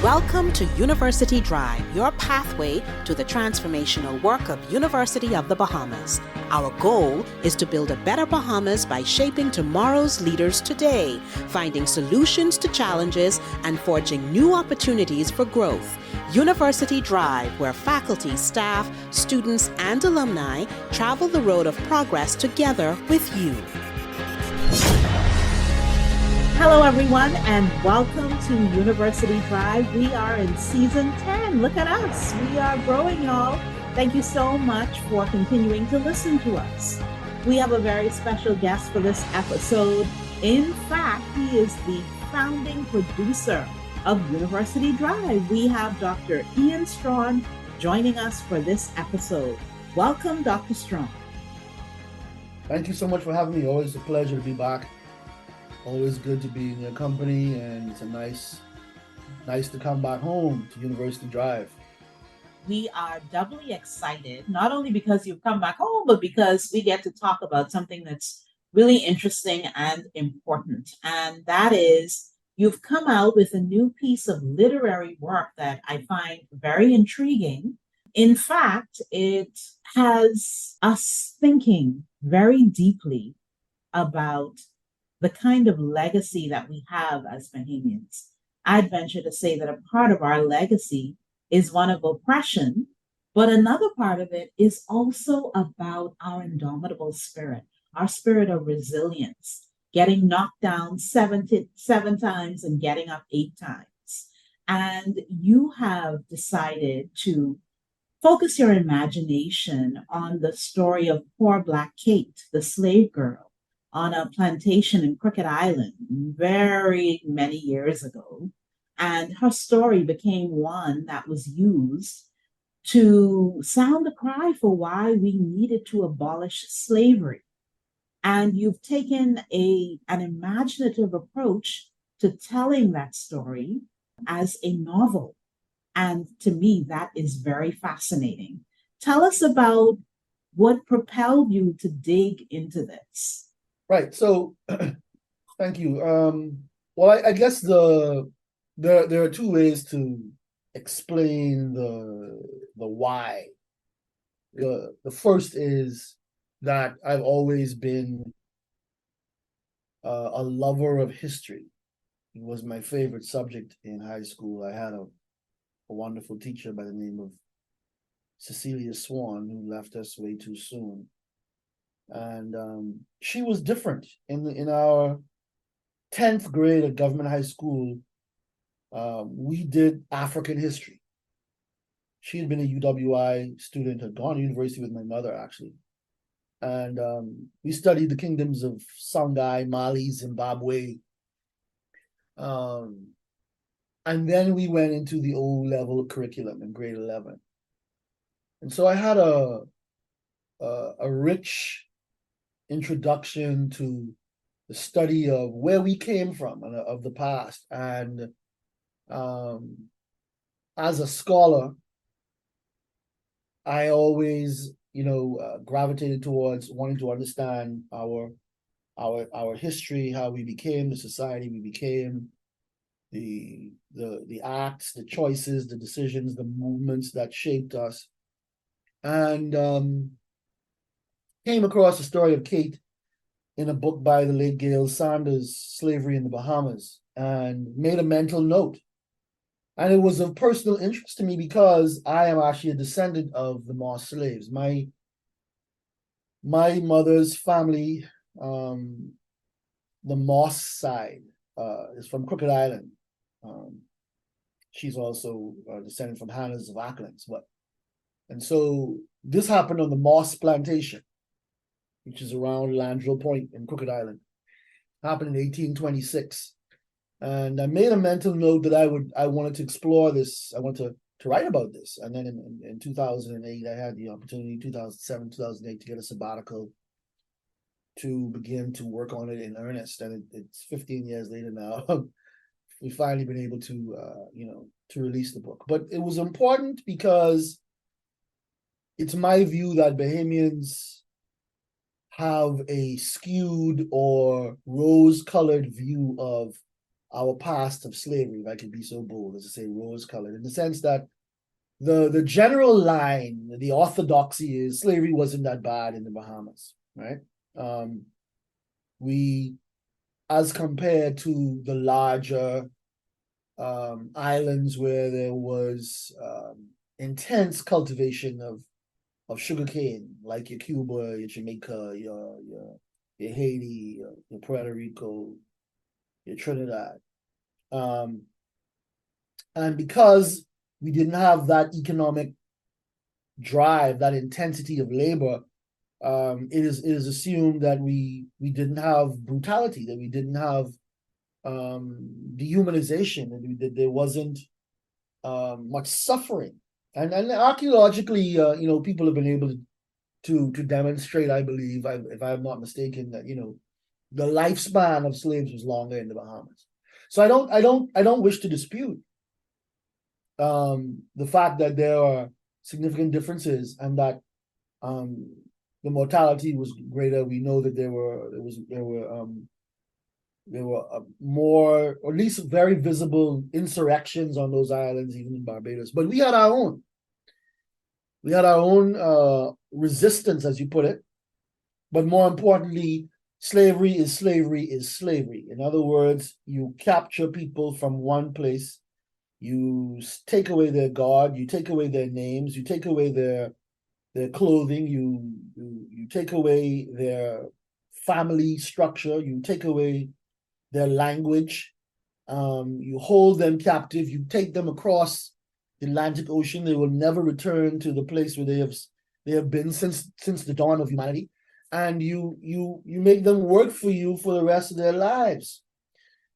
Welcome to University Drive, your pathway to the transformational work of University of the Bahamas. Our goal is to build a better Bahamas by shaping tomorrow's leaders today, finding solutions to challenges, and forging new opportunities for growth. University Drive, where faculty, staff, students, and alumni travel the road of progress together with you. Hello, everyone, and welcome to University Drive. We are in season 10. Look at us. We are growing, y'all. Thank you so much for continuing to listen to us. We have a very special guest for this episode. In fact, he is the founding producer of University Drive. We have Dr. Ian Strachan joining us for this episode. Welcome, Dr. Strachan. Thank you so much for having me. Always a pleasure to be back. Always good to be in your company, and it's nice to come back home to University Drive. We are doubly excited, not only because you've come back home, but because we get to talk about something that's really interesting and important. And that is, you've come out with a new piece of literary work that I find very intriguing. In fact, it has us thinking very deeply about the kind of legacy that we have as Bahamians. I'd venture to say that a part of our legacy is one of oppression, but another part of it is also about our indomitable spirit, our spirit of resilience, getting knocked down seven times and getting up 8 times. And you have decided to focus your imagination on the story of poor Black Kate, the slave girl, on a plantation in Crooked Island very many years ago. And her story became one that was used to sound a cry for why we needed to abolish slavery. And you've taken an imaginative approach to telling that story as a novel. And to me, that is very fascinating. Tell us about what propelled you to dig into this. Right. So, thank you. Well, I guess there are two ways to explain the why. The first is that I've always been a lover of history. It was my favorite subject in high school. I had a wonderful teacher by the name of Cecilia Swan, who left us way too soon. And she was different. In our 10th grade at Government High School, we did African history. She had been a UWI student, had gone to university with my mother, actually. And we studied the kingdoms of Songhai, Mali, Zimbabwe. And then we went into the O-level curriculum in grade 11. And so I had a rich introduction to the study of where we came from and of the past. And as a scholar, I always, gravitated towards wanting to understand our history, how we became the society we became, the acts, the choices, the decisions, the movements that shaped us. And came across the story of Kate in a book by the late Gail Sanders, Slavery in the Bahamas, and made a mental note. And it was of personal interest to me because I am actually a descendant of the Moss slaves. My mother's family, the Moss side, is from Crooked Island. She's also descended from Hannah's of Acklands. And so this happened on the Moss plantation, which is around Landrill Point in Crooked Island. Happened in 1826. And I made a mental note that I wanted to explore this. I wanted to write about this. And then in 2008, I had the opportunity, 2007, 2008, to get a sabbatical to begin to work on it in earnest. And it's 15 years later now. We've finally been able to, to release the book. But it was important because it's my view that Bahamians have a skewed or rose-colored view of our past of slavery, if I could be so bold as to say rose-colored, in the sense that the general line, the orthodoxy is slavery wasn't that bad in the Bahamas, right? We, as compared to the larger islands where there was intense cultivation of sugarcane, like your Cuba, your Jamaica, your Haiti, your Puerto Rico, your Trinidad. And because we didn't have that economic drive, that intensity of labor, it is assumed that we didn't have brutality, that we didn't have dehumanization, that there wasn't much suffering. And archaeologically, people have been able to demonstrate, I believe, if I'm not mistaken, that the lifespan of slaves was longer in the Bahamas. So I don't wish to dispute the fact that there are significant differences and that the mortality was greater. We know that there were more, or at least very visible insurrections on those islands, even in Barbados. But we had our own. We had our own resistance, as you put it. But more importantly, slavery is slavery is slavery. In other words, you capture people from one place, you take away their God, you take away their names, you take away their clothing, you take away their family structure, you take away their language, you hold them captive, you take them across the Atlantic Ocean. They will never return to the place where they have been since the dawn of humanity, and you make them work for you for the rest of their lives.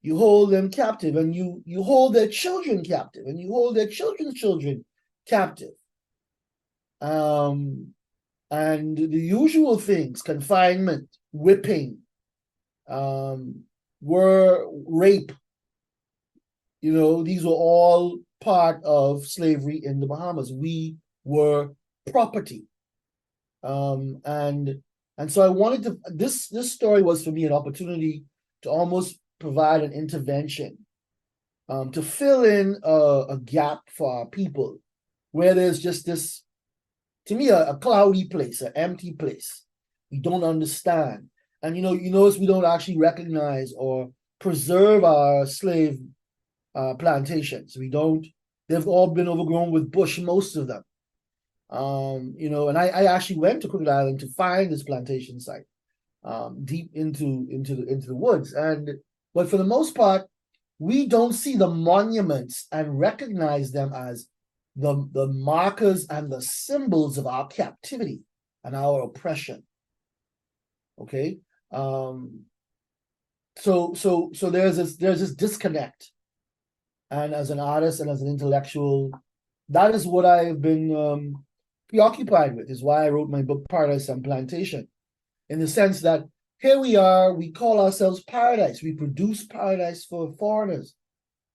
You hold them captive, and you hold their children captive, and you hold their children's children captive. And the usual things, confinement, whipping, were rape. These were all part of slavery in the Bahamas. We were property. And so I wanted to, this story was for me an opportunity to almost provide an intervention, to fill in a gap for our people where there's just this, to me, a cloudy place, an empty place. We don't understand. And you notice we don't actually recognize or preserve our slave plantations. We don't. They've all been overgrown with bush, most of them. And I actually went to Crooked Island to find this plantation site, deep into the woods. But for the most part, we don't see the monuments and recognize them as the markers and the symbols of our captivity and our oppression. Okay. So there's this disconnect. And as an artist and as an intellectual, that is what I've been preoccupied with, is why I wrote my book, Paradise and Plantation, in the sense that here we are, we call ourselves paradise. We produce paradise for foreigners.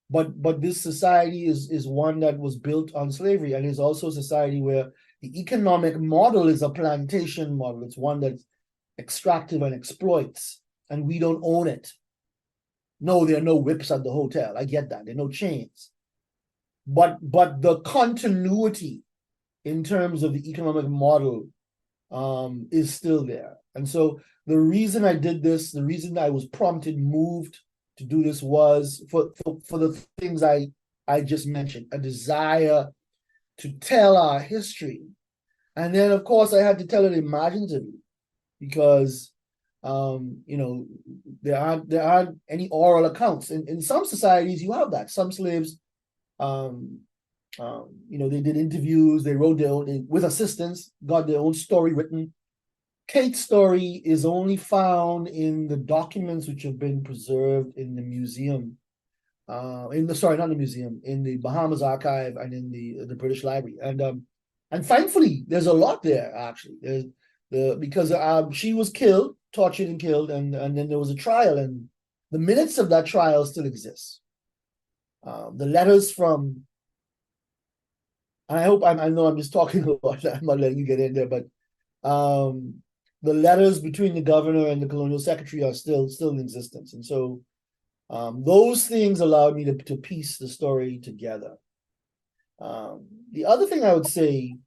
But this society is one that was built on slavery, and is also a society where the economic model is a plantation model. It's one that's extractive and exploits, and we don't own it. No, there are no whips at the hotel. I get that. There are no chains. But the continuity in terms of the economic model is still there. And so the reason I did this, the reason I was prompted, moved to do this, was for the things I just mentioned, a desire to tell our history. And then, of course, I had to tell it imaginatively, because there aren't any oral accounts. In some societies, you have that. Some slaves, they did interviews, they wrote their own, with assistance, got their own story written. Kate's story is only found in the documents which have been preserved in the museum, in the Bahamas Archive and in the British Library. And thankfully, there's a lot there, actually. Because she was killed, tortured and killed, and then there was a trial, and the minutes of that trial still exist. The letters from, and I know I'm just talking a lot, I'm not letting you get in there, but the letters between the governor and the colonial secretary are still in existence. And so Those things allowed me to piece the story together. The other thing I would say,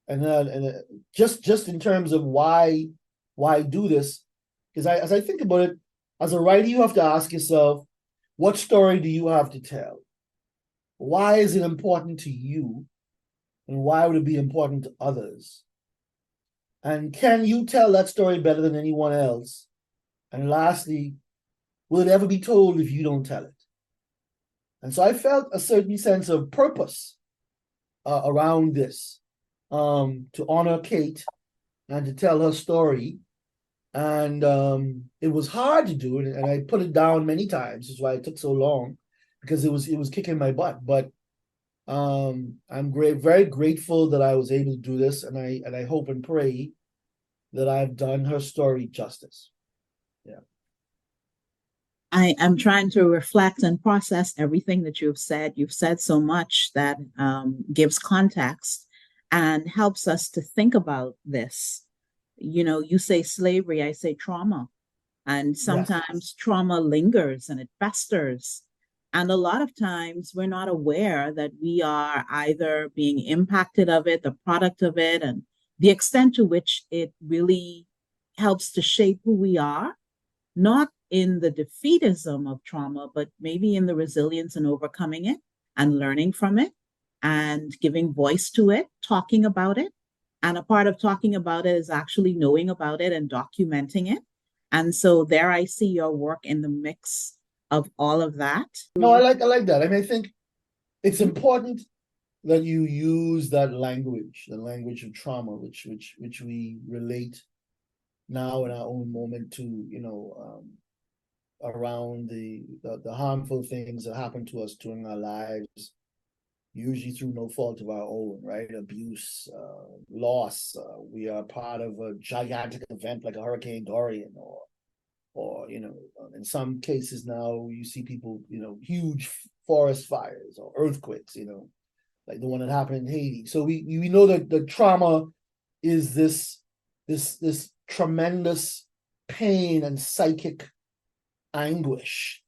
and just in terms of why do this, because as I think about it, as a writer, you have to ask yourself, what story do you have to tell? Why is it important to you? And why would it be important to others? And can you tell that story better than anyone else? And lastly, will it ever be told if you don't tell it? And so I felt a certain sense of purpose around this, to honor Kate and to tell her story. And it was hard to do it, and I put it down many times. That's why it took so long, because it was kicking my butt. But I'm very grateful that I was able to do this, and I hope and pray that I've done her story justice. Yeah. I am trying to reflect and process everything that you've said. You've said so much that gives context and helps us to think about this. You know, you say slavery, I say trauma. And sometimes Yes. trauma lingers and it festers. And a lot of times we're not aware that we are either being impacted of it, the product of it, and the extent to which it really helps to shape who we are, not in the defeatism of trauma, but maybe in the resilience and overcoming it and learning from it and giving voice to it, talking about it. And a part of talking about it is actually knowing about it and documenting it. And so there I see your work in the mix of all of that. No, I like that. I mean, I think it's important that you use that language, the language of trauma, which we relate now in our own moment to, around the harmful things that happen to us during our lives, usually through no fault of our own, right? Abuse, loss. We are part of a gigantic event like a Hurricane Dorian, or in some cases now you see people, huge forest fires or earthquakes, like the one that happened in Haiti. So we know that the trauma is this tremendous pain and psychic anguish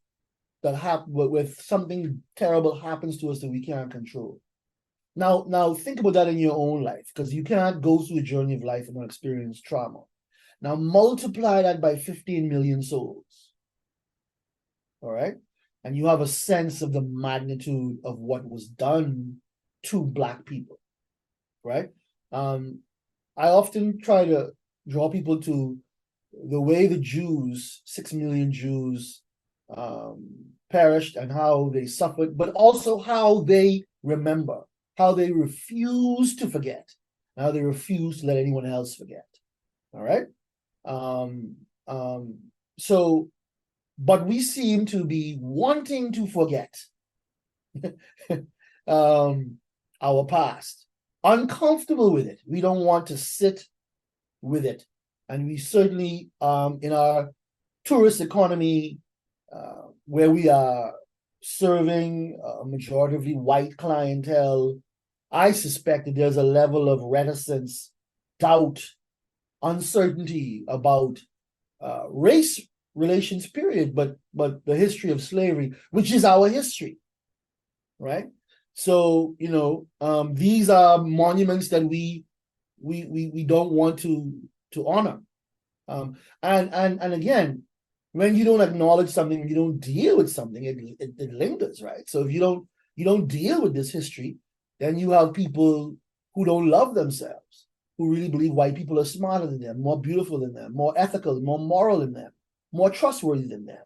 that with something terrible happens to us that we can't control. Now think about that in your own life, because you cannot go through the journey of life and not experience trauma. Now multiply that by 15 million souls. All right. And you have a sense of the magnitude of what was done to Black people. Right. I often try to draw people to the way the Jews, 6 million Jews, perished and how they suffered, but also how they remember, how they refuse to forget, how they refuse to let anyone else forget. All right. So, but we seem to be wanting to forget our past, uncomfortable with it. We don't want to sit with it. And we certainly, in our tourist economy, where we are serving a majoritively white clientele, I suspect that there's a level of reticence, doubt, uncertainty about race relations, period, but the history of slavery, which is our history, right? So, these are monuments that we don't want to honor. And again, when you don't acknowledge something, you don't deal with something, it lingers, right? So if you don't deal with this history, then you have people who don't love themselves, who really believe white people are smarter than them, more beautiful than them, more ethical, more moral than them, more trustworthy than them,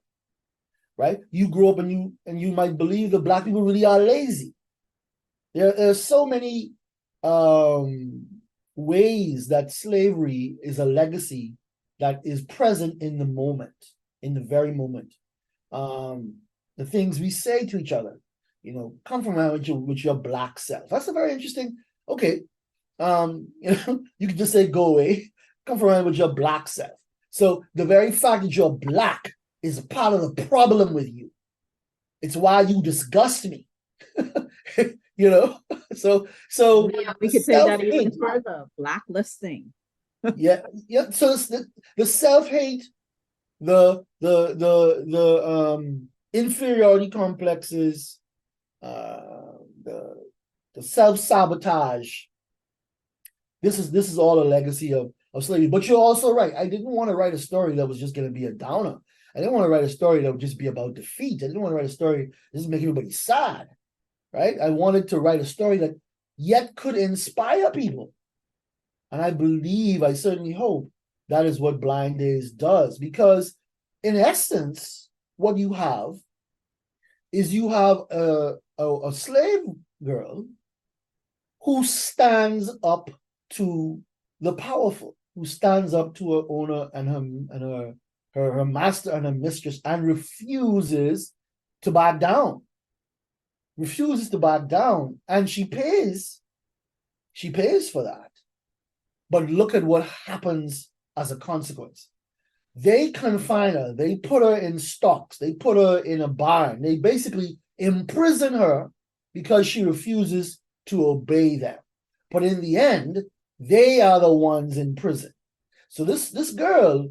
right? You grow up and you might believe that Black people really are lazy. There are so many ways that slavery is a legacy that is present in the moment, in the very moment. The things we say to each other, come from with your Black self. That's a very interesting. Okay, you can just say go away. Come from with your Black self. So the very fact that you're Black is a part of the problem with you. It's why you disgust me. So yeah, we could take that even further. Blacklisting. yeah. So the self-hate the inferiority complexes, the self-sabotage. This is all a legacy of slavery. But you're also right. I didn't want to write a story that was just going to be a downer. I didn't want to write a story that would just be about defeat. I didn't want to write a story that just make everybody sad. Right? I wanted to write a story that yet could inspire people. And I believe, I certainly hope, that is what Blind Days does. Because in essence, what you have is you have a slave girl who stands up to the powerful, who stands up to her owner and her master and her mistress, and refuses to back down. Refuses to back down, and she pays for that. But look at what happens as a consequence. They confine her, they put her in stocks, they put her in a barn, they basically imprison her because she refuses to obey them. But in the end, they are the ones in prison. So this girl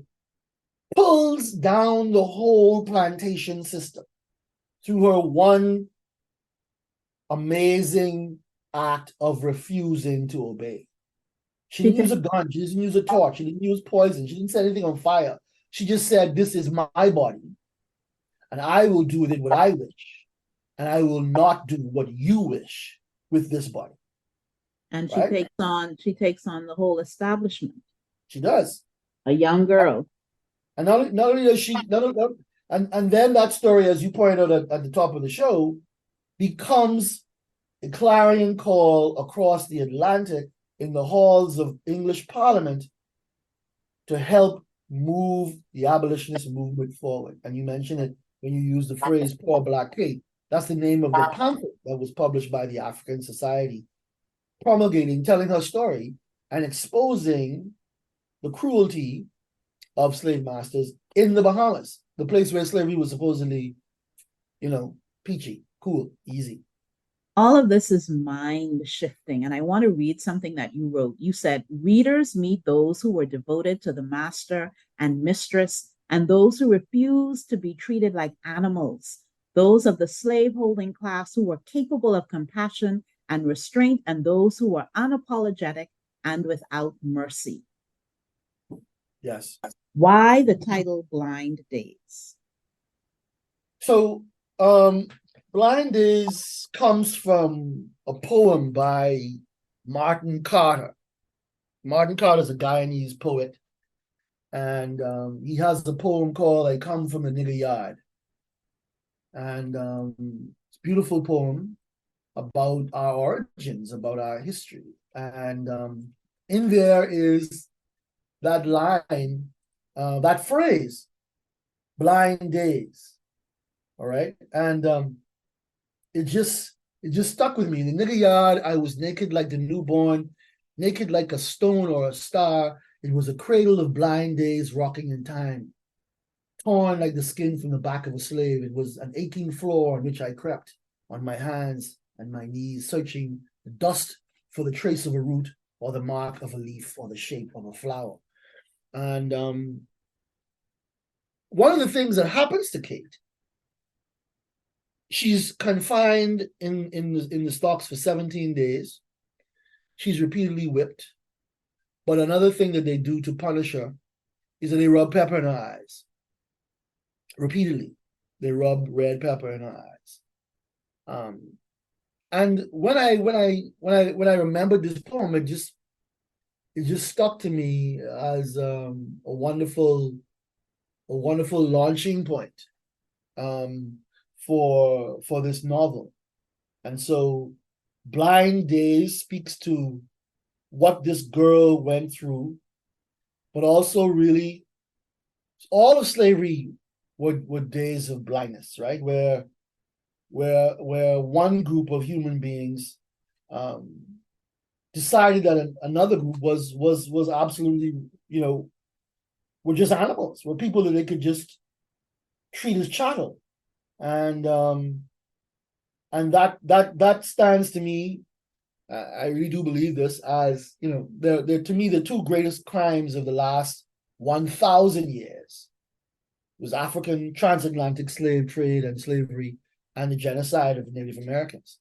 pulls down the whole plantation system through her one amazing act of refusing to obey. She didn't use a gun, she didn't use a torch, she didn't use poison, she didn't set anything on fire. She just said, this is my body, and I will do with it what I wish, and I will not do what you wish with this body. And she takes on the whole establishment. She does. A young girl. And not only does she, and then that story, as you pointed out at the top of the show, becomes a clarion call across the Atlantic in the halls of English Parliament to help move the abolitionist movement forward. And you mentioned it when you use the phrase "poor black Kate." That's the name of the pamphlet that was published by the African Society, promulgating, telling her story and exposing the cruelty of slave masters in the Bahamas, the place where slavery was supposedly, peachy, cool, easy. All of this is mind shifting. And I want to read something that you wrote. You said, readers meet those who were devoted to the master and mistress, and those who refused to be treated like animals, those of the slave-holding class who were capable of compassion and restraint, and those who were unapologetic and without mercy. Yes. Why the title Blind Days? So, Blind Days comes from a poem by Martin Carter. Martin Carter is a Guyanese poet, and he has a poem called "I Come from the Nigger Yard," and it's a beautiful poem about our origins, about our history, and in there is that line, that phrase, "Blind Days." All right, and it just stuck with me. In the nigger yard, I was naked like the newborn, naked like a stone or a star. It was a cradle of blind days rocking in time, torn like the skin from the back of a slave. It was an aching floor on which I crept on my hands and my knees, searching the dust for the trace of a root or the mark of a leaf or the shape of a flower. And one of the things that happens to Kate, she's confined in the stocks for 17 days. She's repeatedly whipped. But another thing that they do to punish her is that they rub pepper in her eyes. Repeatedly, they rub red pepper in her eyes. And when I remembered this poem, it just stuck to me as a wonderful launching point for this novel. And so Blind Days speaks to what this girl went through, but also really all of slavery were days of blindness, right? Where one group of human beings decided that another group was absolutely, were just animals, were people that they could just treat as chattel. And that stands to me, I really do believe this, as they're to me the two greatest crimes of the last 1,000 years was African transatlantic slave trade and slavery and the genocide of Native Americans.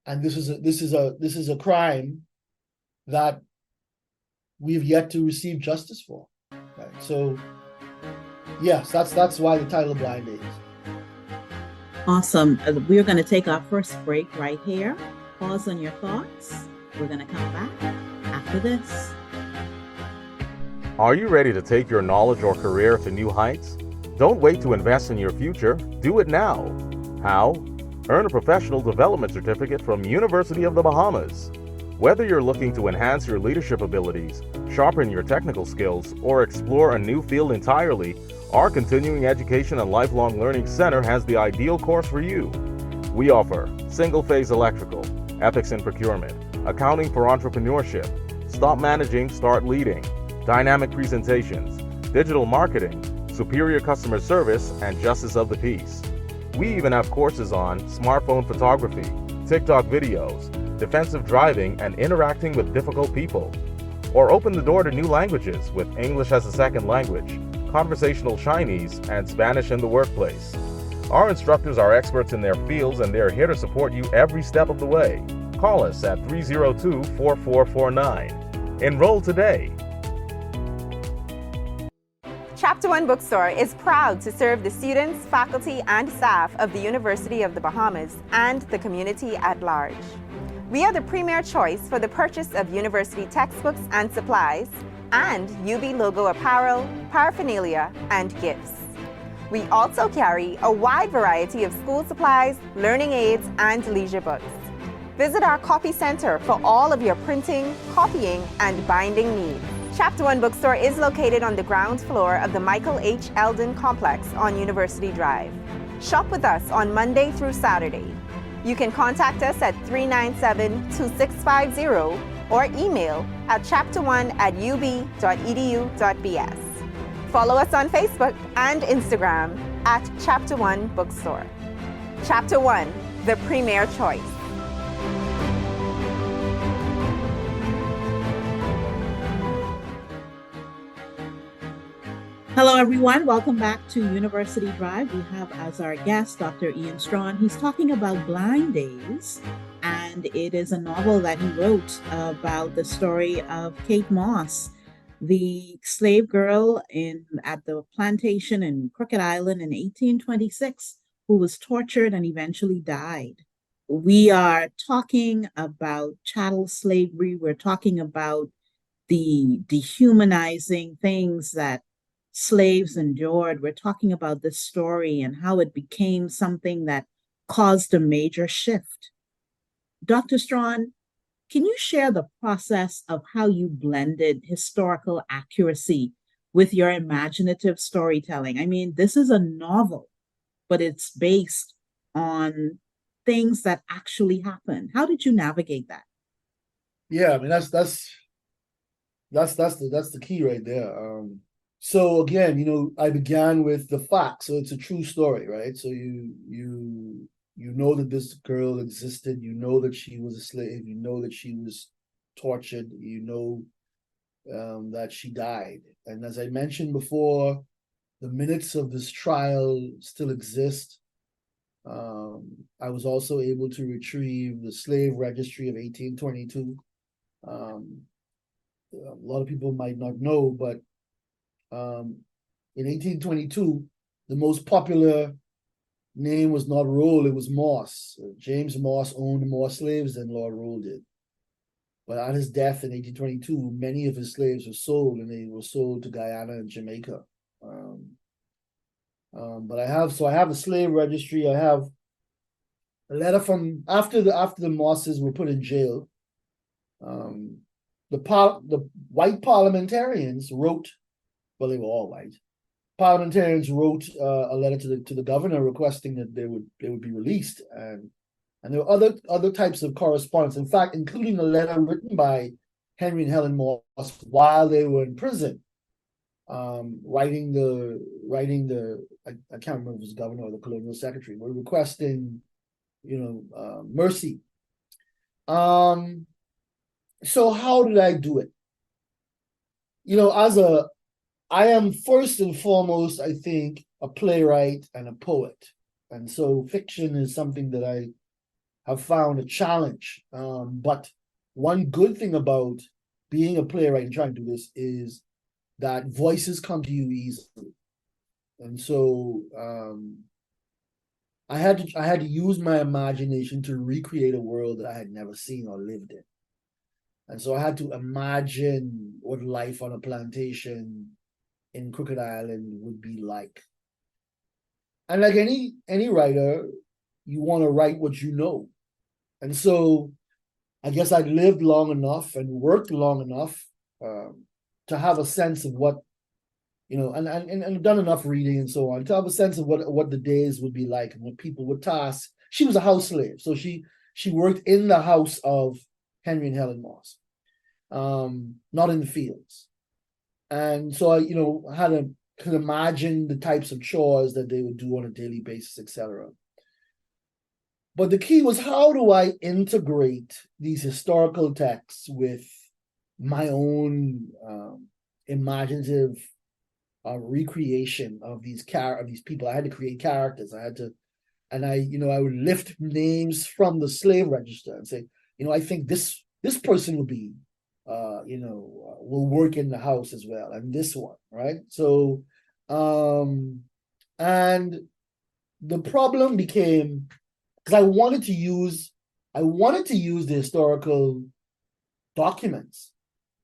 And this is a crime that we've yet to receive justice for. Right? So yes, that's why the title Blind Days. Awesome. We're going to take our first break right here. Pause on your thoughts. We're going to come back after this. Are you ready to take your knowledge or career to new heights? Don't wait to invest in your future. Do it now. How? Earn a professional development certificate from University of the Bahamas. Whether you're looking to enhance your leadership abilities, sharpen your technical skills, or explore a new field entirely, our Continuing Education and Lifelong Learning Center has the ideal course for you. We offer single-phase electrical, ethics in procurement, accounting for entrepreneurship, stop managing, start leading, dynamic presentations, digital marketing, superior customer service, and justice of the peace. We even have courses on smartphone photography, TikTok videos, defensive driving, and interacting with difficult people. Or open the door to new languages with English as a second language, conversational Chinese, and Spanish in the workplace. Our instructors are experts in their fields and they're here to support you every step of the way. Call us at 302-4449. Enroll today. Chapter One Bookstore is proud to serve the students, faculty, and staff of the University of the Bahamas and the community at large. We are the premier choice for the purchase of university textbooks and supplies, and UB logo apparel, paraphernalia, and gifts. We also carry a wide variety of school supplies, learning aids, and leisure books. Visit our copy center for all of your printing, copying, and binding needs. Chapter One Bookstore is located on the ground floor of the Michael H. Eldon Complex on University Drive. Shop with us on Monday through Saturday. You can contact us at 397-2650 or email at chapter1@ub.edu.bs. Follow us on Facebook and Instagram at Chapter One Bookstore. Chapter One, the premier choice. Hello, everyone. Welcome back to University Drive. We have as our guest Dr. Ian Strachan. He's talking about Blind Days, and it is a novel that he wrote about the story of Kate Moss, the slave girl at the plantation in Crooked Island in 1826, who was tortured and eventually died. We are talking about chattel slavery. We're talking about the dehumanizing things that slaves endured. We're talking about this story and how it became something that caused a major shift. Dr. Strachan, can you share the process of how you blended historical accuracy with your imaginative storytelling? I mean, this is a novel, but it's based on things that actually happened. How did you navigate that? Yeah, I mean that's the key right there. So again, I began with the facts. So it's a true story, right? So you know that this girl existed. You know that she was a slave. You know that she was tortured. You know that she died. And as I mentioned before, the minutes of this trial still exist. I was also able to retrieve the slave registry of 1822. A lot of people might not know, but in 1822, the most popular name was not Rolle, it was Moss. James Moss owned more slaves than Lord Rolle did. But at his death in 1822, many of his slaves were sold, and they were sold to Guyana and Jamaica. But I have a slave registry. I have a letter from after the Mosses were put in jail. The white parliamentarians wrote. Well, they were all white. Parliamentarians wrote a letter to the governor requesting that they would be released, and there were other types of correspondence. In fact, including a letter written by Henry and Helen Moss while they were in prison, writing the I can't remember if it was the governor or the colonial secretary, were requesting mercy. So how did I do it? I am first and foremost, I think, a playwright and a poet. And so fiction is something that I have found a challenge. But one good thing about being a playwright and trying to do this is that voices come to you easily. And so I had to use my imagination to recreate a world that I had never seen or lived in. And so I had to imagine what life on a plantation in Crooked Island would be like. And like any writer, you want to write what you know. And so I guess I'd lived long enough and worked long enough to have a sense of what, and done enough reading and so on, to have a sense of what the days would be like and what people would task. She was a house slave. So she worked in the house of Henry and Helen Moss, not in the fields. And so I, could imagine the types of chores that they would do on a daily basis, etc. But the key was, how do I integrate these historical texts with my own imaginative recreation of these people? I had to create characters. I would lift names from the slave register and say, I think this person will be, will work in the house as well, and this one, right? So, and the problem became, because I wanted to use the historical documents,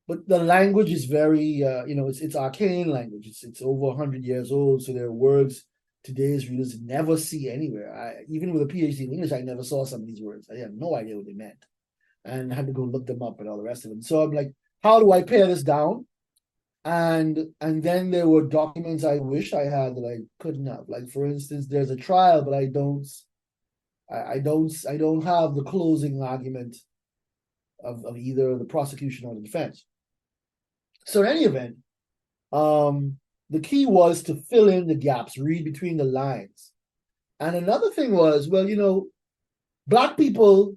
but the language is very, it's arcane language. It's over 100 years old, so there are words today's readers never see anywhere. Even with a PhD in English, I never saw some of these words. I had no idea what they meant, and had to go look them up and all the rest of them. So I'm like, how do I pare this down? And then there were documents I wish I had that I couldn't have. Like, for instance, there's a trial, but I don't have the closing argument of either the prosecution or the defense. So in any event, the key was to fill in the gaps, read between the lines. And another thing was, Black people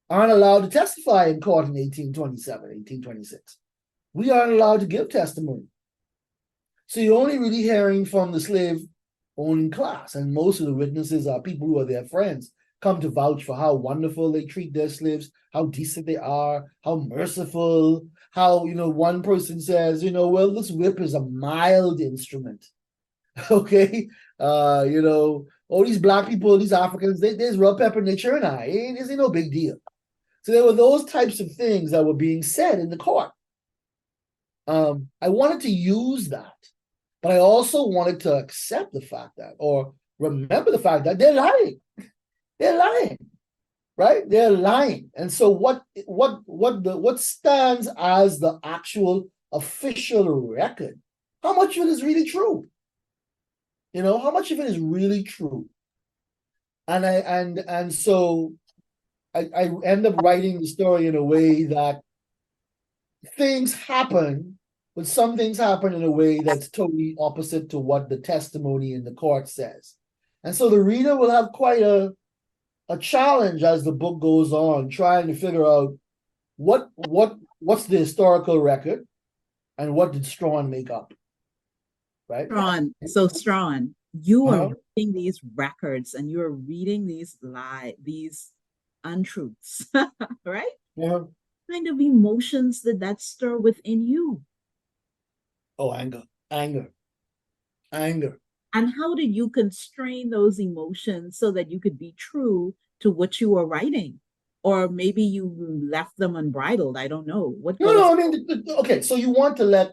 aren't allowed to testify in court in 1827, 1826. We aren't allowed to give testimony. So you're only really hearing from the slave-owning class, and most of the witnesses are people who are their friends, come to vouch for how wonderful they treat their slaves, how decent they are, how merciful, how, one person says, well, this whip is a mild instrument. Okay? All these Black people, these Africans, there's real pepper in their churn eye. It ain't no big deal. So there were those types of things that were being said in the court. I wanted to use that, but I also wanted to accept the fact that, or remember the fact that they're lying. They're lying, right? They're lying. And so what stands as the actual official record? How much of it is really true? How much of it is really true? And so I end up writing the story in a way that things happen, but some things happen in a way that's totally opposite to what the testimony in the court says. And so the reader will have quite a challenge as the book goes on, trying to figure out what's the historical record and what did Strawn make up, right? Strawn, you are reading these records and you're reading these untruths, right? Yeah. What kind of emotions did that stir within you? Oh, anger. And how did you constrain those emotions so that you could be true to what you were writing? Or maybe you left them unbridled. I don't know. No, I mean, okay, so you want to let,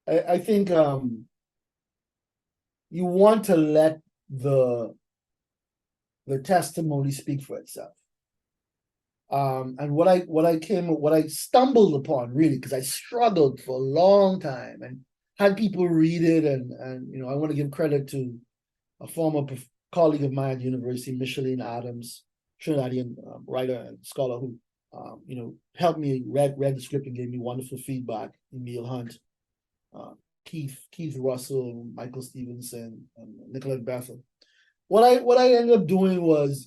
I think you want to let the testimony speak for itself. And what I stumbled upon, really, because I struggled for a long time and had people read it, and I want to give credit to a former colleague of mine at the university, Micheline Adams, Trinidadian writer and scholar who helped me read the script and gave me wonderful feedback. Emil Hunt, Keith Russell, Michael Stevenson, and Nicolette Bethel. What I ended up doing was,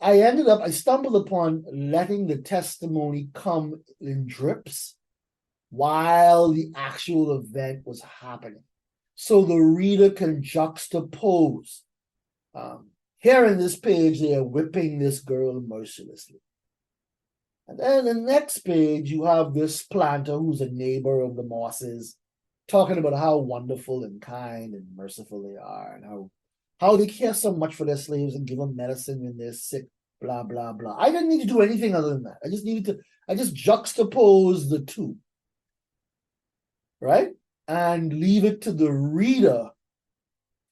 I stumbled upon letting the testimony come in drips while the actual event was happening. So the reader can juxtapose. Here in this page, they are whipping this girl mercilessly. And then the next page, you have this planter who's a neighbor of the Mosses, talking about how wonderful and kind and merciful they are, and how they care so much for their slaves and give them medicine when they're sick, blah, blah, blah. I didn't need to do anything other than that. I just juxtapose the two, right? And leave it to the reader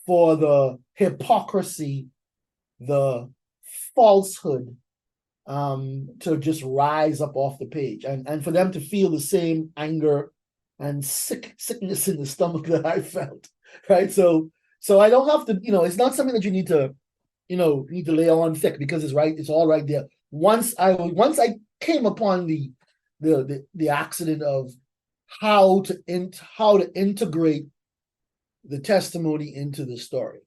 for the hypocrisy, the falsehood, to just rise up off the page, and for them to feel the same anger and sickness in the stomach that I felt, right? So I don't have to, it's not something that you need to lay on thick, because it's all right there. Once I came upon the accident of how to integrate the testimony into the story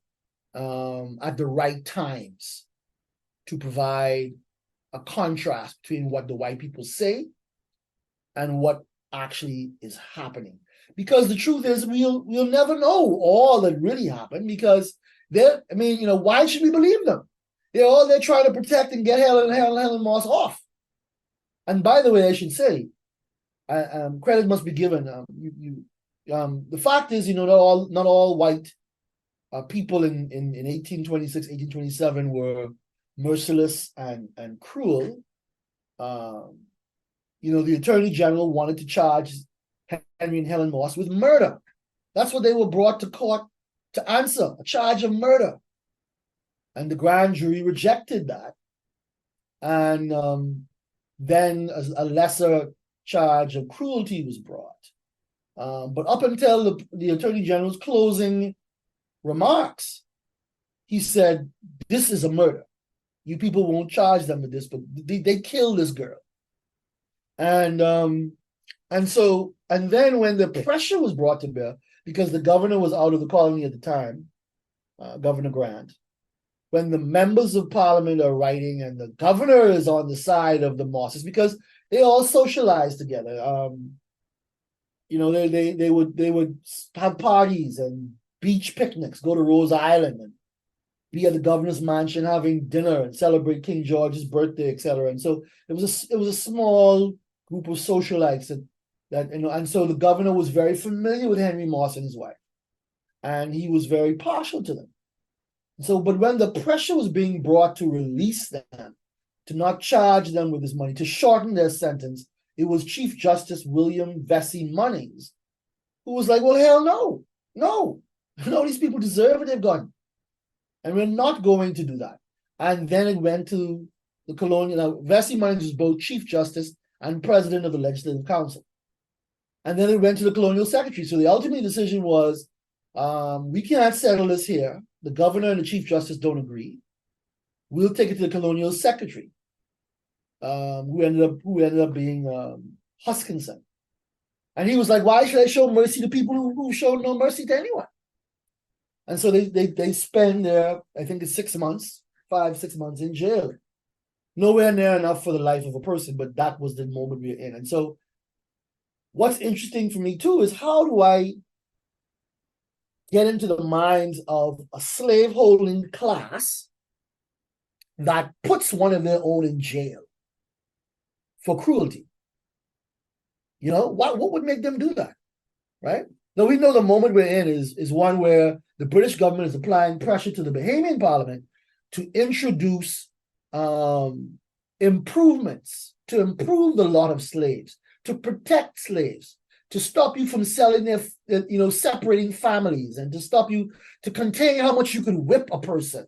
at the right times to provide a contrast between what the white people say and what actually is happening. Because the truth is, we'll never know all that really happened, because why should we believe them? They're trying to protect and get Helen Moss off. And by the way, I should say, credit must be given. The fact is, not all white people in 1826, 1827 were merciless and cruel. The Attorney General wanted to charge Henry and Helen Moss with murder. That's what they were brought to court to answer, a charge of murder. And the grand jury rejected that. And then a lesser charge of cruelty was brought. But up until the Attorney General's closing remarks, he said, this is a murder. You people won't charge them with this, but they killed this girl. And then when the pressure was brought to bear, because the governor was out of the colony at the time, Governor Grant, when the members of parliament are writing and the governor is on the side of the Mosses, because they all socialized together. They would have parties and beach picnics, go to Rose Island and be at the governor's mansion having dinner and celebrate King George's birthday, etc. And so it was a small group of socialites and so the governor was very familiar with Henry Moss and his wife, and he was very partial to them. So, but when the pressure was being brought to release them, to not charge them with this money, to shorten their sentence, it was Chief Justice William Vesey Munnings who was like, well, hell no, these people deserve what they've gotten. And we're not going to do that. And then it went to the colonial. Now, Vesey Munnings was both Chief Justice and President of the Legislative Council. And then it went to the Colonial Secretary. So the ultimate decision was, we can't settle this here. The governor and the Chief Justice don't agree. We'll take it to the Colonial Secretary, who ended up being Huskinson. And he was like, why should I show mercy to people who showed no mercy to anyone? And so they spend their, I think it's 6 months, 5-6 months in jail. Nowhere near enough for the life of a person, but that was the moment we were in. And so what's interesting for me too is, how do I get into the minds of a slaveholding class that puts one of their own in jail for cruelty? What would make them do that, right? Now, we know the moment we're in is one where the British government is applying pressure to the Bahamian Parliament to introduce improvements, to improve the lot of slaves, to protect slaves, to stop you from selling separating families, and to stop you, to contain how much you can whip a person,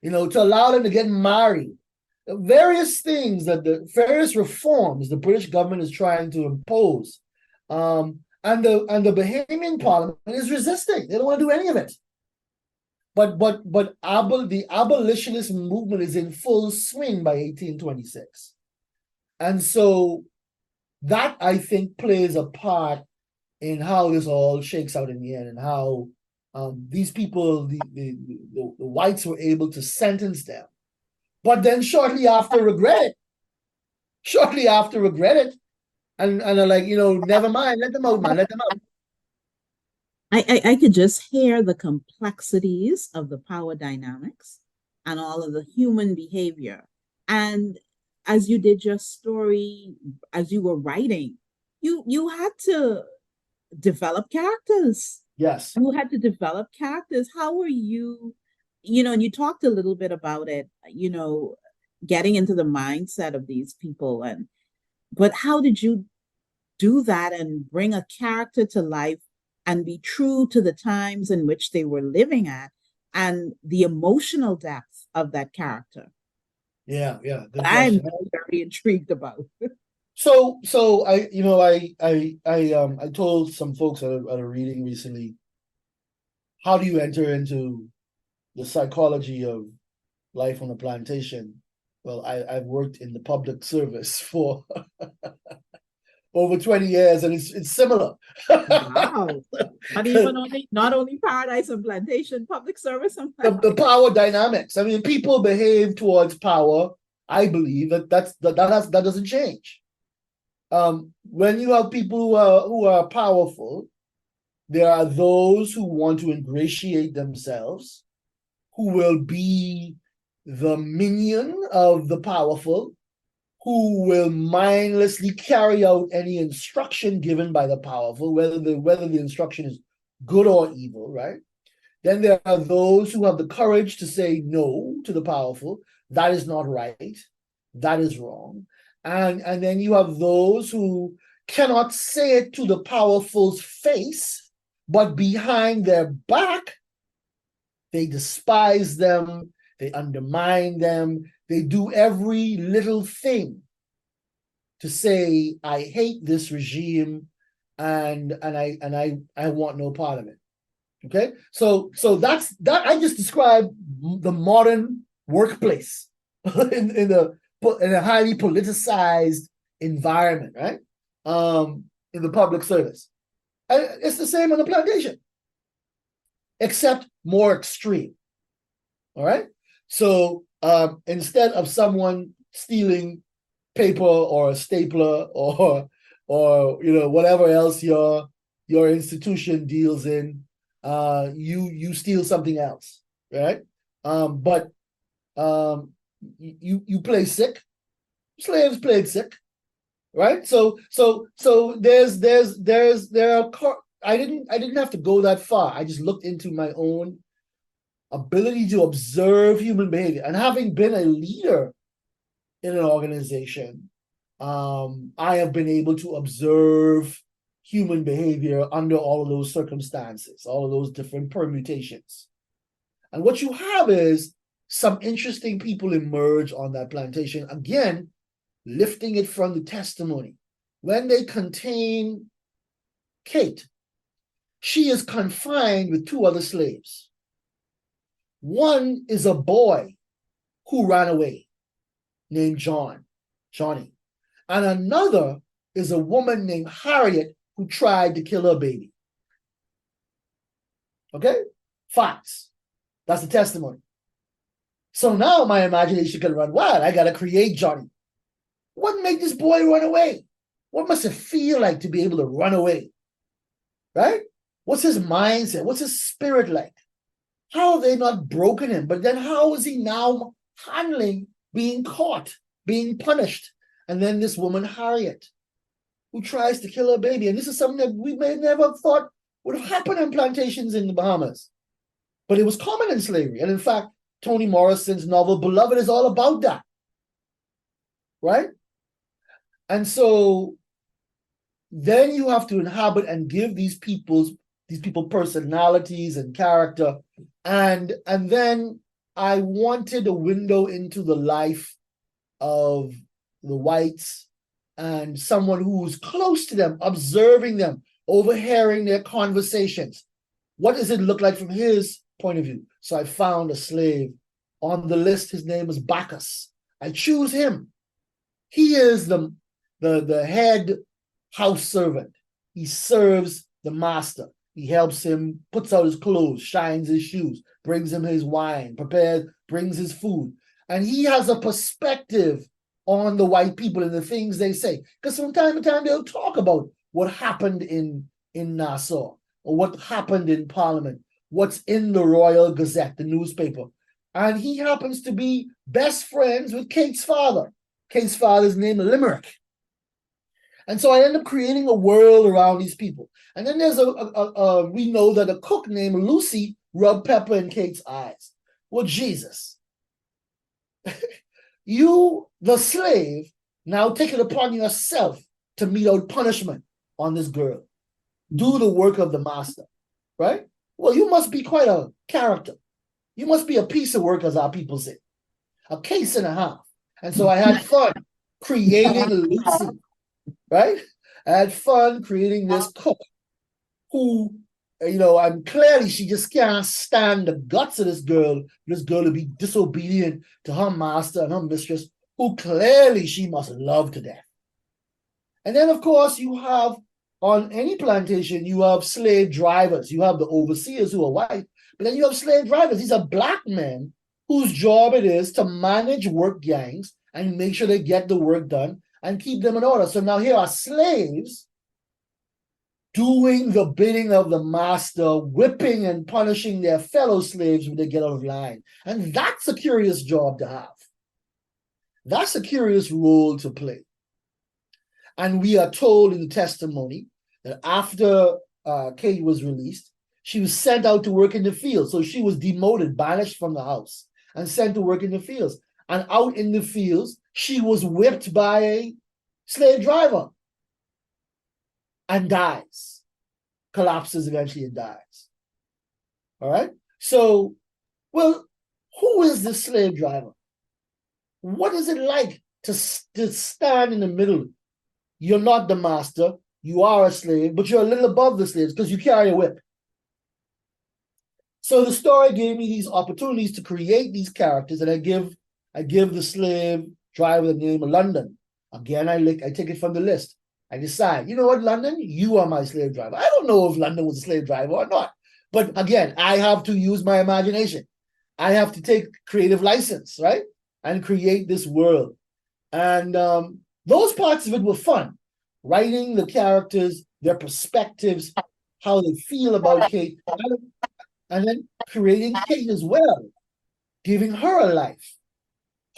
to allow them to get married. Various things various reforms the British government is trying to impose. And the Bahamian Parliament is resisting. They don't want to do any of it. But the abolitionist movement is in full swing by 1826. And so that, I think, plays a part in how this all shakes out in the end, and how these people, the whites, were able to sentence them. But then shortly after regret it, And they're like, never mind, let them out, man, let them out. I could just hear the complexities of the power dynamics and all of the human behavior. And as you did your story, as you were writing, you had to develop characters. Yes. You had to develop characters. How were you, and you talked a little bit about it, getting into the mindset of these people but how did you do that and bring a character to life and be true to the times in which they were living at and the emotional depth of that character? Yeah, good I'm question. very intrigued about. So I told some folks at a reading recently, how do you enter into the psychology of life on a plantation? Well, I've worked in the public service for over 20 years, and it's similar. Wow. Not only Paradise and Plantation, public service and The power dynamics. I mean, people behave towards power. I believe that that doesn't change. When you have people who are powerful, there are those who want to ingratiate themselves, who will be the minion of the powerful, who will mindlessly carry out any instruction given by the powerful, whether the instruction is good or evil, right? Then there are those who have the courage to say no to the powerful. That is not right. That is wrong. And then you have those who cannot say it to the powerful's face, but behind their back, they despise them, they undermine them, they do every little thing to say, I hate this regime and I want no part of it. Okay, so that's that. I just described the modern workplace in a highly politicized environment, right? In the public service, it's the same on the plantation, except more extreme. All right. So instead of someone stealing paper or a stapler or whatever else your institution deals in, you steal something else, right? But you play sick. Slaves played sick, right? So there are I didn't have to go that far. I just looked into my own ability to observe human behavior, and having been a leader in an organization, I have been able to observe human behavior under all of those circumstances, all of those different permutations. And what you have is some interesting people emerge on that plantation, again, lifting it from the testimony. When they contain Kate, she is confined with two other slaves. One is a boy who ran away named Johnny. And another is a woman named Harriet who tried to kill her baby. Okay? Facts. That's the testimony. So now my imagination can run wild. I got to create Johnny. What made this boy run away? What must it feel like to be able to run away? Right? What's his mindset? What's his spirit like? How have they not broken him? But then how is he now handling being caught, being punished? And then this woman, Harriet, who tries to kill her baby. And this is something that we may never have thought would have happened in plantations in the Bahamas. But it was common in slavery. And in fact, Toni Morrison's novel, Beloved, is all about that. Right? And so then you have to inhabit and give these people personalities and character. And then I wanted a window into the life of the whites and someone who's close to them, observing them, overhearing their conversations. What does it look like from his point of view? So I found a slave on the list. His name is Bacchus. I choose him. He is the head house servant. He serves the master. He helps him, puts out his clothes, shines his shoes, brings him his wine, brings his food. And he has a perspective on the white people and the things they say. Because from time to time they'll talk about what happened in Nassau, or what happened in Parliament, what's in the Royal Gazette, the newspaper. And he happens to be best friends with Kate's father. Kate's father's name is Limerick. And so I end up creating a world around these people. And then there's we know that a cook named Lucy rubbed pepper in Kate's eyes. Well, Jesus, you, the slave, now take it upon yourself to mete out punishment on this girl. Do the work of the master, right? Well, you must be quite a character. You must be a piece of work, as our people say. A case and a half. And so I had fun creating Lucy, right? I had fun creating this cook who, and clearly she just can't stand the guts of this girl to be disobedient to her master and her mistress, who clearly she must love to death. And then, of course, you have, on any plantation, you have slave drivers. You have the overseers who are white, but then you have slave drivers. These are black men whose job it is to manage work gangs and make sure they get the work done and keep them in order. So now here are slaves doing the bidding of the master, whipping and punishing their fellow slaves when they get out of line. And that's a curious job to have. That's a curious role to play. And we are told in the testimony that after Kate was released, she was sent out to work in the fields. So she was demoted, banished from the house, and sent to work in the fields. And out in the fields, she was whipped by a slave driver and dies, collapses eventually and dies. All right? So, well, who is this slave driver? What is it like to stand in the middle? You're not the master, you are a slave, but you're a little above the slaves because you carry a whip. So the story gave me these opportunities to create these characters, and I give the slave driver the name of London. Again, I take it from the list. I decide, you know what, London, you are my slave driver. I don't know if London was a slave driver or not. But again, I have to use my imagination. I have to take creative license, right? And create this world. And those parts of it were fun. Writing the characters, their perspectives, how they feel about Kate, and then creating Kate as well, giving her a life,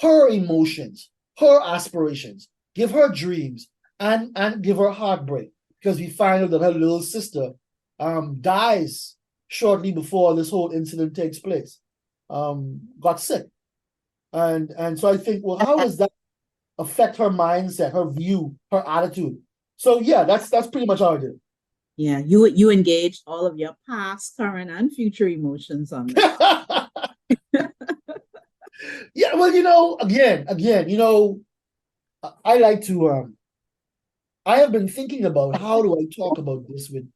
her emotions, her aspirations, give her dreams, and give her heartbreak, because we find out that her little sister dies shortly before this whole incident takes place, got sick. And so I think, well, how does that affect her mindset, her view, her attitude? So yeah, that's pretty much how I did. Yeah, you engaged all of your past, current, and future emotions on that. Yeah, well, again, I like to. I have been thinking about how do I talk about this with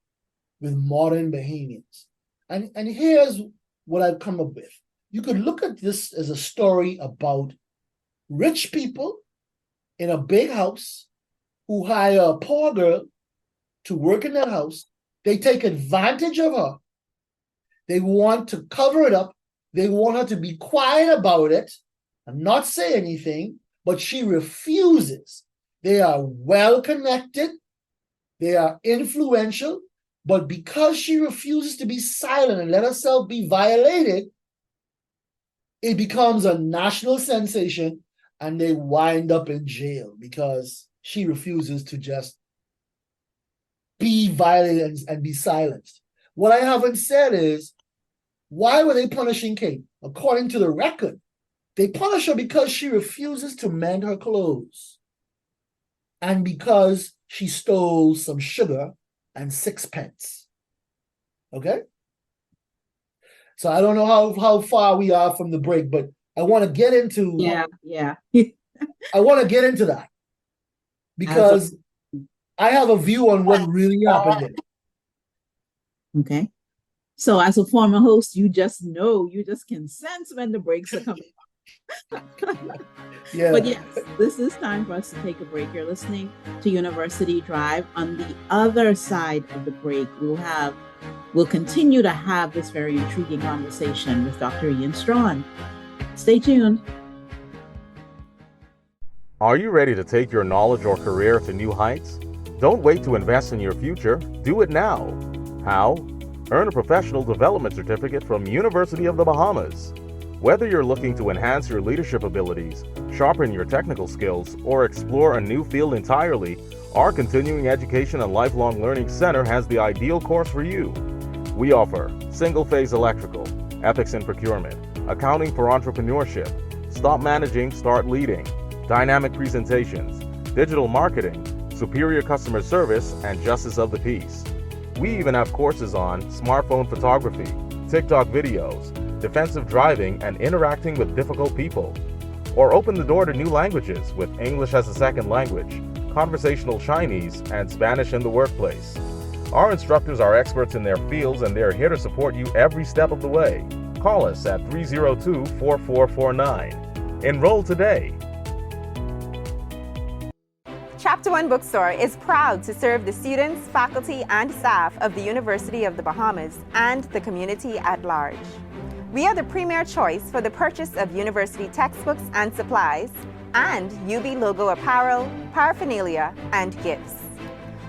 modern Bahamians, and here's what I've come up with. You could look at this as a story about rich people in a big house who hire a poor girl to work in that house. They take advantage of her. They want to cover it up. They want her to be quiet about it and not say anything, but she refuses. They are well connected. They are influential, but because she refuses to be silent and let herself be violated, it becomes a national sensation, and they wind up in jail because she refuses to just be violated and be silenced. What I haven't said is, why were they punishing Kate? According to the record, they punish her because she refuses to mend her clothes and because she stole some sugar and 6 pence. Okay? So I don't know how far we are from the break, but I want to get into Yeah. I want to get into that because I have a view on what really happened there. Okay. So as a former host, you just can sense when the breaks are coming. Yeah. But yes, this is time for us to take a break. You're listening to University Drive. On the other side of the break, we'll continue to have this very intriguing conversation with Dr. Ian Strawn. Stay tuned. Are you ready to take your knowledge or career to new heights? Don't wait to invest in your future. Do it now. How? Earn a professional development certificate from University of the Bahamas. Whether you're looking to enhance your leadership abilities, sharpen your technical skills, or explore a new field entirely, our Continuing Education and Lifelong Learning Center has the ideal course for you. We offer single-phase electrical, ethics in procurement, accounting for entrepreneurship, stop managing, start leading, dynamic presentations, digital marketing, superior customer service, and justice of the peace. We even have courses on smartphone photography, TikTok videos, defensive driving, and interacting with difficult people. Or open the door to new languages with English as a second language, conversational Chinese, and Spanish in the workplace. Our instructors are experts in their fields and they're here to support you every step of the way. Call us at 302-4449. Enroll today. Chapter One Bookstore is proud to serve the students, faculty, and staff of the University of the Bahamas and the community at large. We are the premier choice for the purchase of university textbooks and supplies, and UB logo apparel, paraphernalia, and gifts.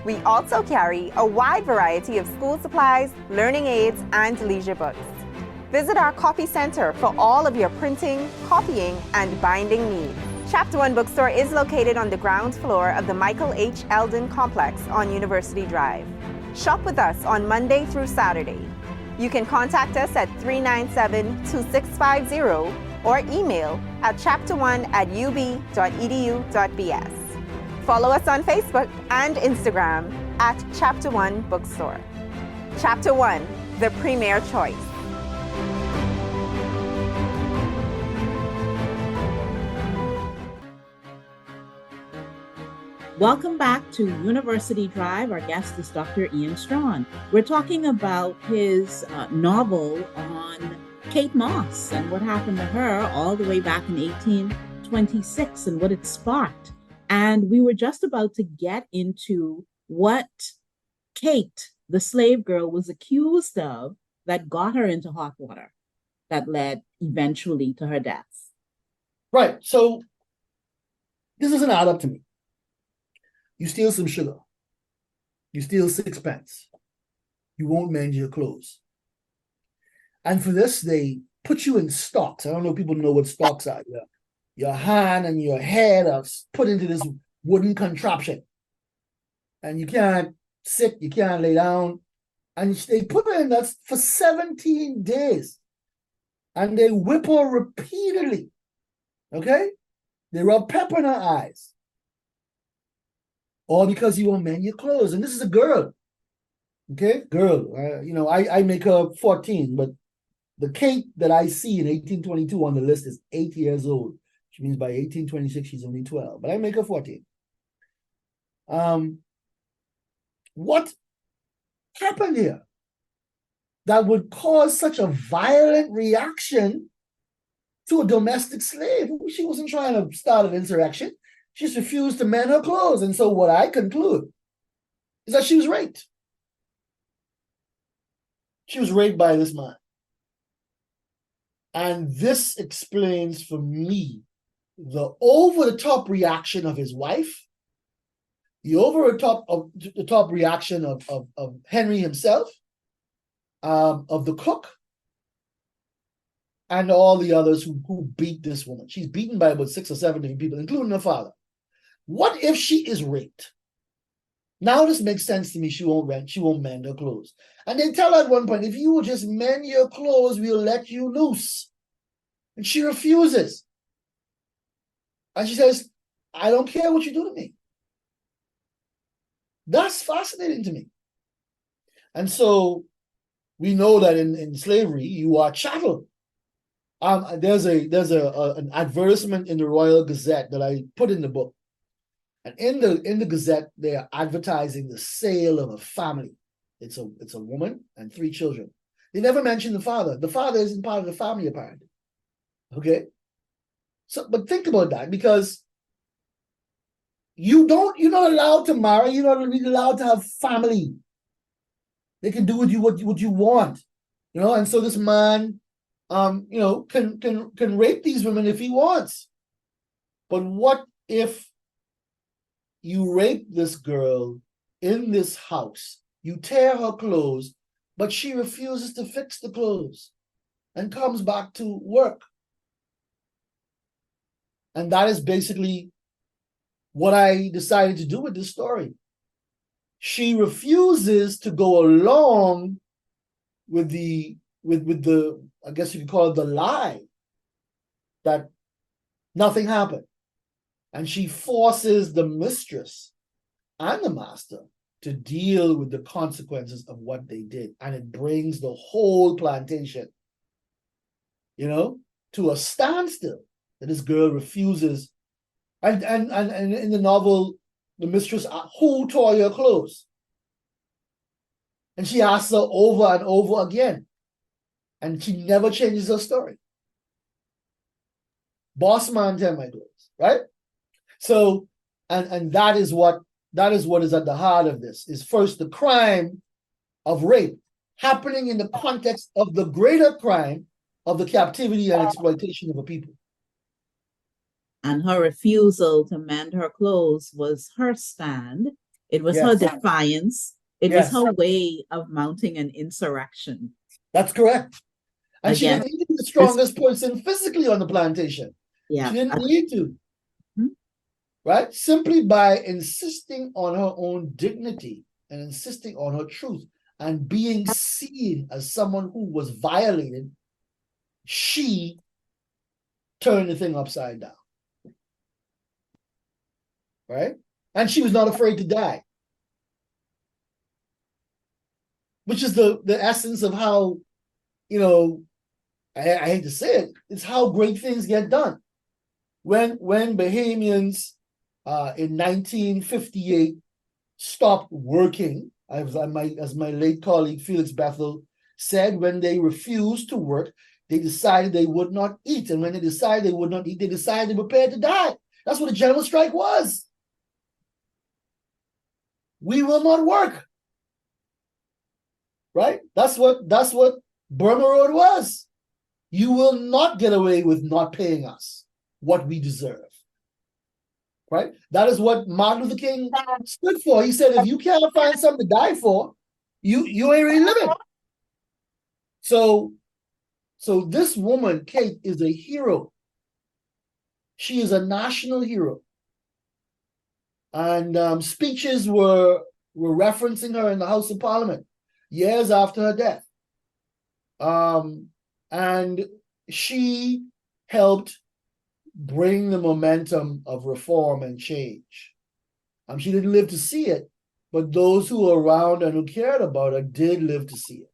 We also carry a wide variety of school supplies, learning aids, and leisure books. Visit our copy center for all of your printing, copying, and binding needs. Chapter One Bookstore is located on the ground floor of the Michael H. Eldon Complex on University Drive. Shop with us on Monday through Saturday. You can contact us at 397-2650 or email at chapter1@ub.edu.bs. Follow us on Facebook and Instagram at Chapter One Bookstore. Chapter One, the premier choice. Welcome back to University Drive. Our guest is Dr. Ian Strachan. We're talking about his novel on Kate Moss and what happened to her all the way back in 1826 and what it sparked. And we were just about to get into what Kate, the slave girl, was accused of that got her into hot water, that led eventually to her death. Right. So this doesn't add up to me. You steal some sugar. You steal 6 pence. You won't mend your clothes. And for this, they put you in stocks. I don't know if people know what stocks are. Your hand and your head are put into this wooden contraption. And you can't sit, you can't lay down. And they put her in that for 17 days. And they whip her repeatedly. Okay? They rub pepper in her eyes. All because you won't mend your clothes. And this is a girl. Okay? Girl. I make her 14, but the Kate that I see in 1822 on the list is 8 years old. Which means by 1826, she's only 12. But I make her 14. What happened here that would cause such a violent reaction to a domestic slave? She wasn't trying to start an insurrection. She just refused to mend her clothes. And so what I conclude is that she was raped. She was raped by this man. And this explains for me the over-the-top reaction of his wife, the over-the-top reaction of Henry himself, of the cook, and all the others who beat this woman. She's beaten by about 6 or 7 different people, including her father. What if she is raped? Now this makes sense to me. She won't mend her clothes. And they tell her at one point, if you will just mend your clothes, we'll let you loose. And she refuses. And she says, I don't care what you do to me. That's fascinating to me. And so we know that in slavery, you are chattel. There's an advertisement in the Royal Gazette that I put in the book. And in the Gazette, they are advertising the sale of a family. It's a woman and 3 children. They never mention the father. The father isn't part of the family, apparently. Okay? So, but think about that, because you're not allowed to marry, you're not really allowed to have family. They can do with you what you want. And so this man can rape these women if he wants. But what if you rape this girl in this house, you tear her clothes, but she refuses to fix the clothes and comes back to work. And that is basically what I decided to do with this story. She refuses to go along with the I guess you could call it the lie that nothing happened. And she forces the mistress and the master to deal with the consequences of what they did. And it brings the whole plantation, to a standstill. That this girl refuses. And in the novel, the mistress, who tore your clothes? And she asks her over and over again. And she never changes her story. Boss man, tear my clothes, right? So, and that is what is at the heart of this, is first the crime of rape happening in the context of the greater crime of the captivity and exploitation of a people. And her refusal to mend her clothes was her stand. It was her defiance. It was her way of mounting an insurrection. That's correct. And Again, she didn't need the strongest person physically on the plantation. Yeah. She didn't need to. Right? Simply by insisting on her own dignity and insisting on her truth and being seen as someone who was violated, she turned the thing upside down. Right? And she was not afraid to die. Which is the essence of how, I hate to say it, it's how great things get done. When Bahamians in 1958 stopped working, as my late colleague Felix Bethel said, when they refused to work, they decided they would not eat. And when they decided they would not eat, they decided they were prepared to die. That's what a general strike was. We will not work. Right? That's what Burma Road was. You will not get away with not paying us what we deserve. Right? That is what Martin Luther King stood for. He said, if you can't find something to die for, you ain't really living. So this woman, Kate, is a hero. She is a national hero. And speeches were referencing her in the House of Parliament years after her death. And she helped bring the momentum of reform and change. She didn't live to see it, but those who were around and who cared about her did live to see it.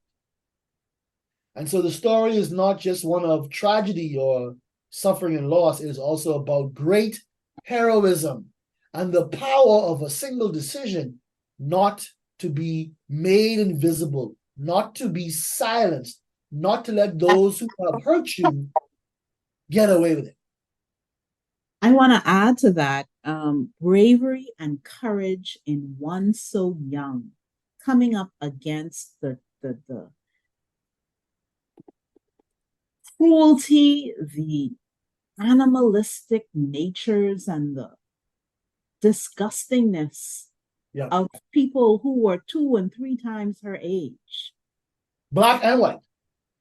And so the story is not just one of tragedy or suffering and loss. It is also about great heroism and the power of a single decision not to be made invisible, not to be silenced, not to let those who have hurt you get away with it. I want to add to that bravery and courage in one so young, coming up against the cruelty, the animalistic natures, and the disgustingness of people who were 2 and 3 times her age. Black and white.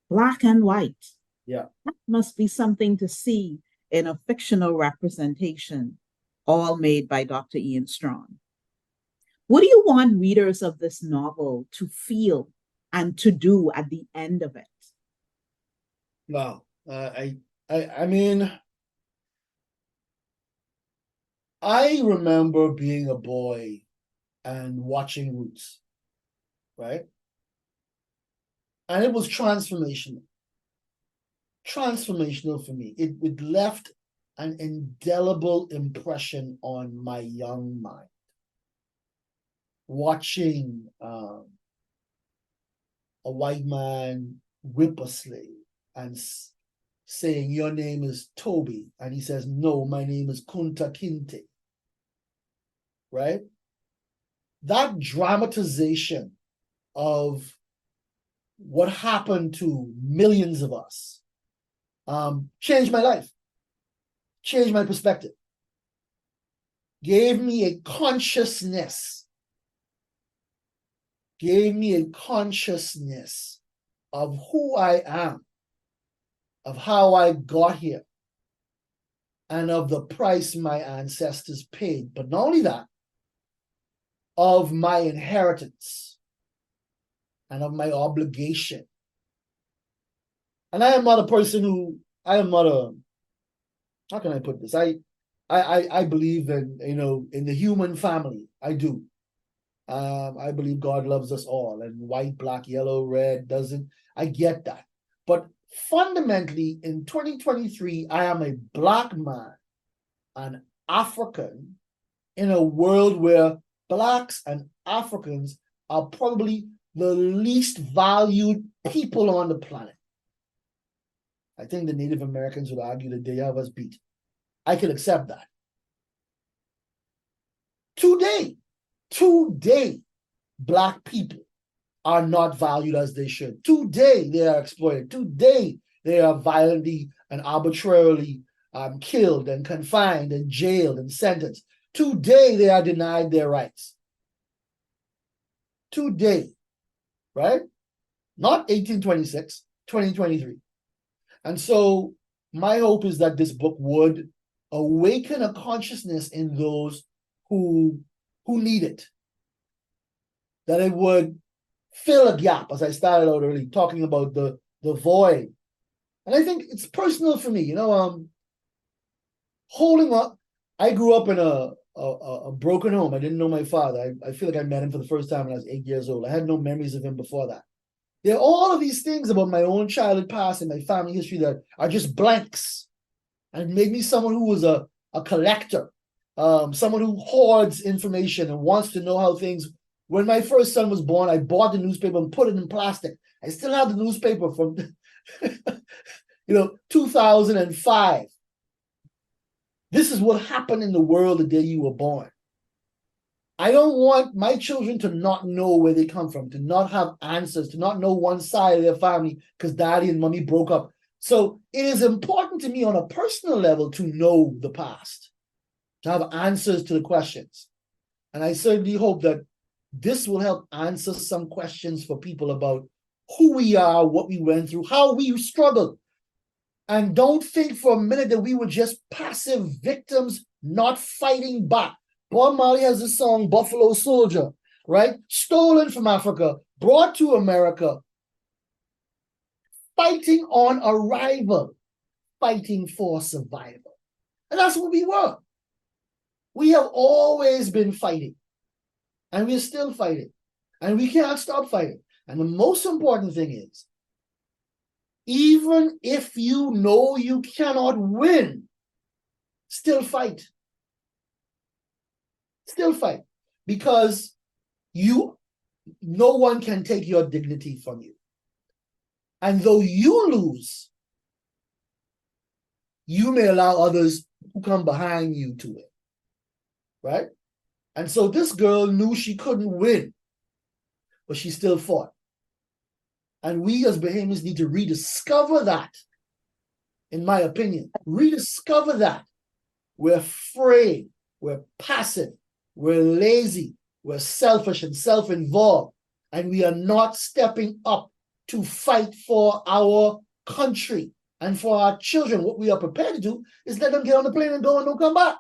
Black and white. Yeah. That must be something to see in a fictional representation, all made by Dr. Ian Strachan. What do you want readers of this novel to feel and to do at the end of it? Wow. I mean, I remember being a boy and watching Roots, right? And it was transformational. Transformational for me. It left an indelible impression on my young mind. Watching a white man whip a slave and saying, your name is Toby. And he says, no, my name is Kunta Kinte. Right? That dramatization of what happened to millions of us changed my life, changed my perspective. gave me a consciousness, of who I am, of how I got here, and of the price my ancestors paid. But not only that, of my inheritance and of my obligation. And I am not a person who, how can I put this? I believe in, in the human family. I do. I believe God loves us all, and white, black, yellow, red doesn't. I get that. But fundamentally, in 2023, I am a black man, an African, in a world where blacks and Africans are probably the least valued people on the planet. I think the Native Americans would argue that they have us beat. I can accept that. Today, black people are not valued as they should. Today, they are exploited. Today, they are violently and arbitrarily killed and confined and jailed and sentenced. Today, they are denied their rights. Today, right? Not 1826, 2023. And so my hope is that this book would awaken a consciousness in those who need it. That it would fill a gap, as I started out early, talking about the void. And I think it's personal for me, holding up. I grew up in a broken home. I didn't know my father. I feel like I met him for the first time when I was 8 years old. I had no memories of him before that. There are all of these things about my own childhood past and my family history that are just blanks. And it made me someone who was a collector, someone who hoards information and wants to know how things. When my first son was born, I bought the newspaper and put it in plastic. I still have the newspaper from 2005. This is what happened in the world the day you were born. I don't want my children to not know where they come from, to not have answers, to not know one side of their family because daddy and mommy broke up. So it is important to me on a personal level to know the past, to have answers to the questions. And I certainly hope that this will help answer some questions for people about who we are, what we went through, how we struggled. And don't think for a minute that we were just passive victims, not fighting back. Bob Marley has a song, Buffalo Soldier, right? Stolen from Africa, brought to America, fighting on arrival, fighting for survival. And that's what we were. We have always been fighting, and we're still fighting, and we can't stop fighting. And the most important thing is, even if you know you cannot win, still fight, because no one can take your dignity from you. And though you lose, you may allow others who come behind you to win, right? And so this girl knew she couldn't win, but she still fought. And we as Bahamians need to rediscover that, in my opinion. Rediscover that. We're afraid, we're passive, we're lazy, we're selfish and self-involved, and we are not stepping up to fight for our country and for our children. What we are prepared to do is let them get on the plane and go and don't come back,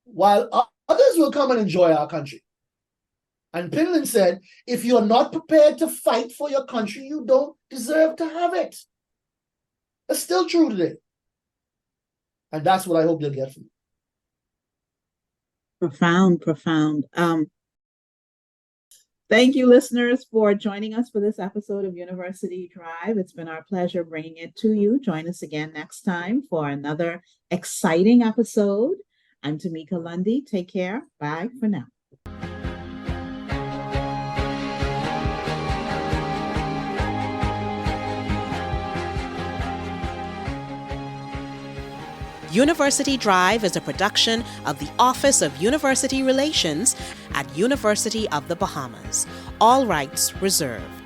while others will come and enjoy our country. And Pinland said, if you're not prepared to fight for your country, you don't deserve to have it. That's still true today. And that's what I hope they'll get from me. Profound. Thank you, listeners, for joining us for this episode of University Drive. It's been our pleasure bringing it to you. Join us again next time for another exciting episode. I'm Tamika Lundy. Take care. Bye for now. University Drive is a production of the Office of University Relations at University of the Bahamas. All rights reserved.